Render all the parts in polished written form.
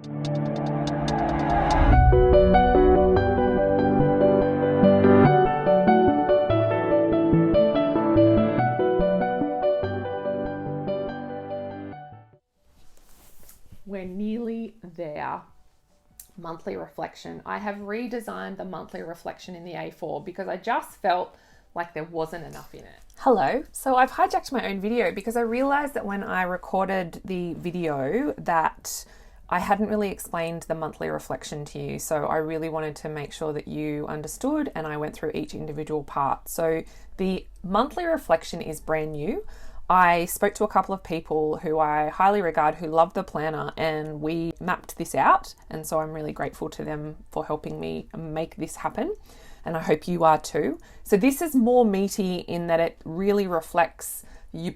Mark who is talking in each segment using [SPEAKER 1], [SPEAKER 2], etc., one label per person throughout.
[SPEAKER 1] We're nearly there. Monthly reflection. I have redesigned the monthly reflection in the A4 because I just felt like there wasn't enough in it. Hello. So I've hijacked my own video because I realized that when I recorded the video that I hadn't really explained the monthly reflection to you. So I really wanted to make sure that you understood, and I went through each individual part. So the monthly reflection is brand new. I spoke to a couple of people who I highly regard who love the planner, and we mapped this out. And so I'm really grateful to them for helping me make this happen. And I hope you are too. So this is more meaty in that it really reflects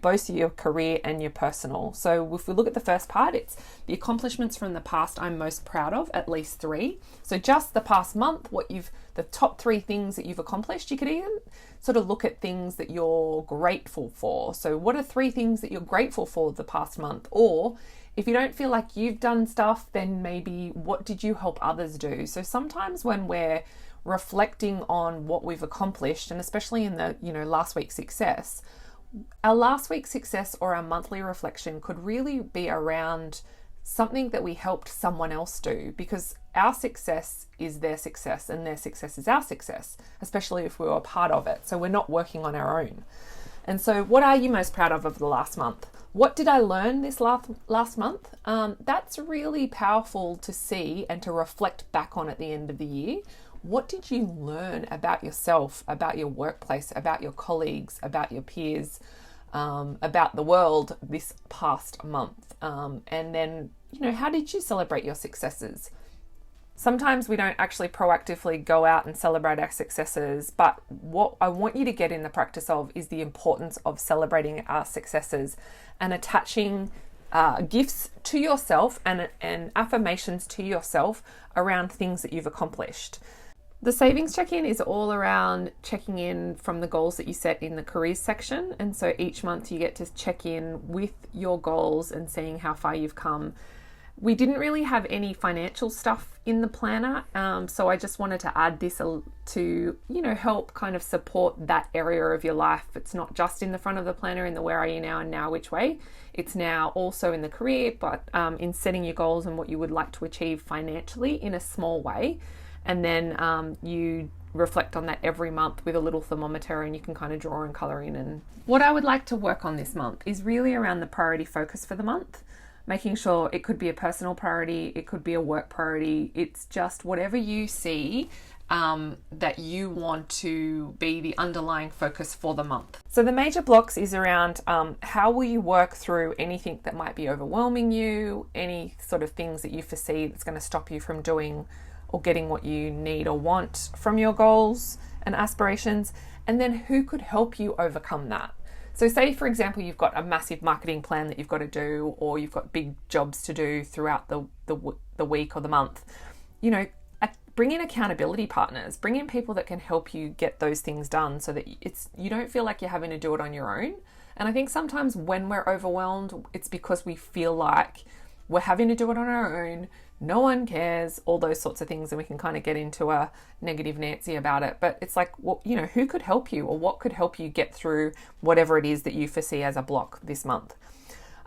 [SPEAKER 1] both your career and your personal. So if we look at the first part, it's the accomplishments from the past I'm most proud of, at least 3. So just the past month, the top 3 things that you've accomplished. You could even sort of look at things that you're grateful for. So what are 3 things that you're grateful for the past month? Or if you don't feel like you've done stuff, then maybe what did you help others do? So sometimes when we're reflecting on what we've accomplished, and especially in the, last week's success, our last week's success or our monthly reflection could really be around something that we helped someone else do, because our success is their success and their success is our success, especially if we were a part of it. So we're not working on our own. And so what are you most proud of the last month? What did I learn this last month? That's really powerful to see and to reflect back on at the end of the year. What did you learn about yourself, about your workplace, about your colleagues, about your peers, about the world this past month? And then, how did you celebrate your successes? Sometimes we don't actually proactively go out and celebrate our successes, but what I want you to get in the practice of is the importance of celebrating our successes and attaching gifts to yourself and affirmations to yourself around things that you've accomplished. The savings check-in is all around checking in from the goals that you set in the careers section. And so each month you get to check in with your goals and seeing how far you've come. We didn't really have any financial stuff in the planner. So I just wanted to add this to, help kind of support that area of your life. It's not just in the front of the planner in the where are you now and now which way. It's now also in the career, but in setting your goals and what you would like to achieve financially in a small way. And then you reflect on that every month with a little thermometer, and you can kind of draw and colour in. And what I would like to work on this month is really around the priority focus for the month, making sure it could be a personal priority, it could be a work priority. It's just whatever you see that you want to be the underlying focus for the month. So the major blocks is around how will you work through anything that might be overwhelming you, any sort of things that you foresee that's going to stop you from doing or getting what you need or want from your goals and aspirations, and then who could help you overcome that. So say, for example, you've got a massive marketing plan that you've got to do, or you've got big jobs to do throughout the week or the month. Bring in accountability partners, bring in people that can help you get those things done so that you don't feel like you're having to do it on your own. And I think sometimes when we're overwhelmed, it's because we feel like we're having to do it on our own, no one cares, all those sorts of things, and we can kind of get into a negative Nancy about it. But it's like, well, who could help you, or what could help you get through whatever it is that you foresee as a block this month?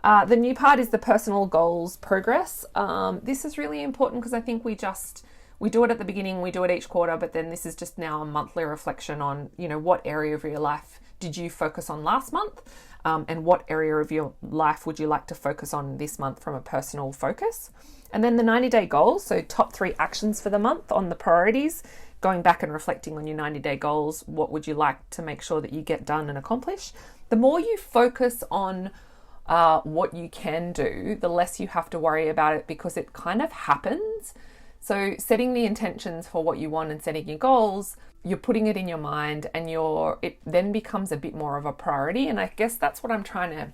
[SPEAKER 1] The new part is the personal goals progress. This is really important because I think we do it at the beginning, we do it each quarter, but then this is just now a monthly reflection on, what area of your life did you focus on last month? And what area of your life would you like to focus on this month from a personal focus? And then the 90-day goals, so top 3 actions for the month on the priorities, going back and reflecting on your 90-day goals. What would you like to make sure that you get done and accomplish? The more you focus on what you can do, the less you have to worry about it, because it kind of happens. So setting the intentions for what you want and setting your goals, you're putting it in your mind, and it then becomes a bit more of a priority. And I guess that's what I'm trying to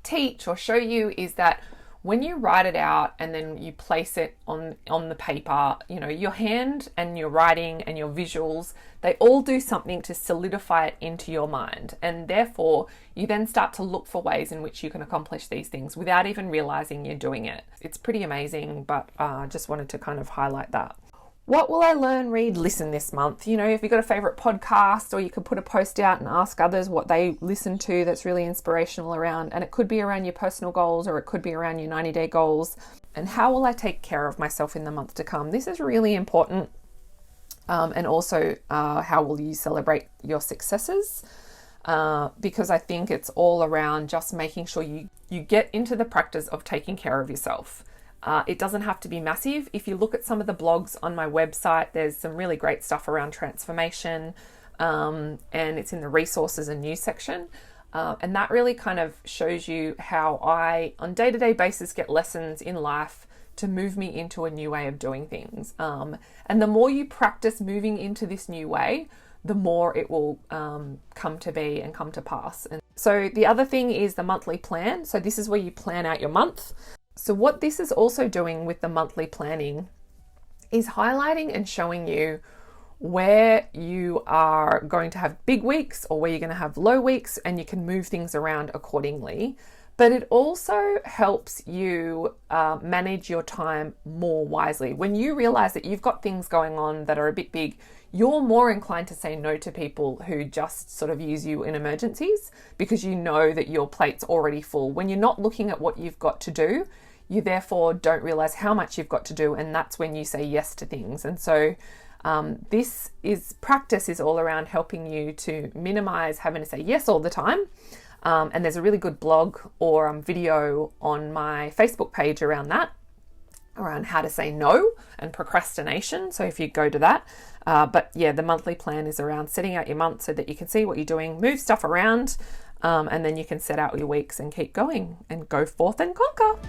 [SPEAKER 1] teach or show you, is that when you write it out and then you place it on the paper, you know, your hand and your writing and your visuals, they all do something to solidify it into your mind. And therefore, you then start to look for ways in which you can accomplish these things without even realizing you're doing it. It's pretty amazing, but I just wanted to kind of highlight that. What will I learn, read, listen this month? You know, if you've got a favorite podcast, or you could put a post out and ask others what they listen to that's really inspirational around, and it could be around your personal goals, or it could be around your 90-day goals. And how will I take care of myself in the month to come? This is really important. And also, how will you celebrate your successes? Because I think it's all around just making sure you get into the practice of taking care of yourself. It doesn't have to be massive. If you look at some of the blogs on my website, there's some really great stuff around transformation, and it's in the resources and news section. And that really kind of shows you how I, on a day-to-day basis, get lessons in life to move me into a new way of doing things. And the more you practice moving into this new way, the more it will come to be and come to pass. And so the other thing is the monthly plan. So this is where you plan out your month. So what this is also doing with the monthly planning is highlighting and showing you where you are going to have big weeks or where you're going to have low weeks, and you can move things around accordingly. But it also helps you manage your time more wisely. When you realize that you've got things going on that are a bit big, you're more inclined to say no to people who just sort of use you in emergencies, because you know that your plate's already full. When you're not looking at what you've got to do, you therefore don't realize how much you've got to do, and that's when you say yes to things. And so practice is all around helping you to minimize having to say yes all the time. And there's a really good blog or video on my Facebook page around that, around how to say no and procrastination. So if you go to that, but yeah, the monthly plan is around setting out your month so that you can see what you're doing, move stuff around, and then you can set out your weeks and keep going and go forth and conquer.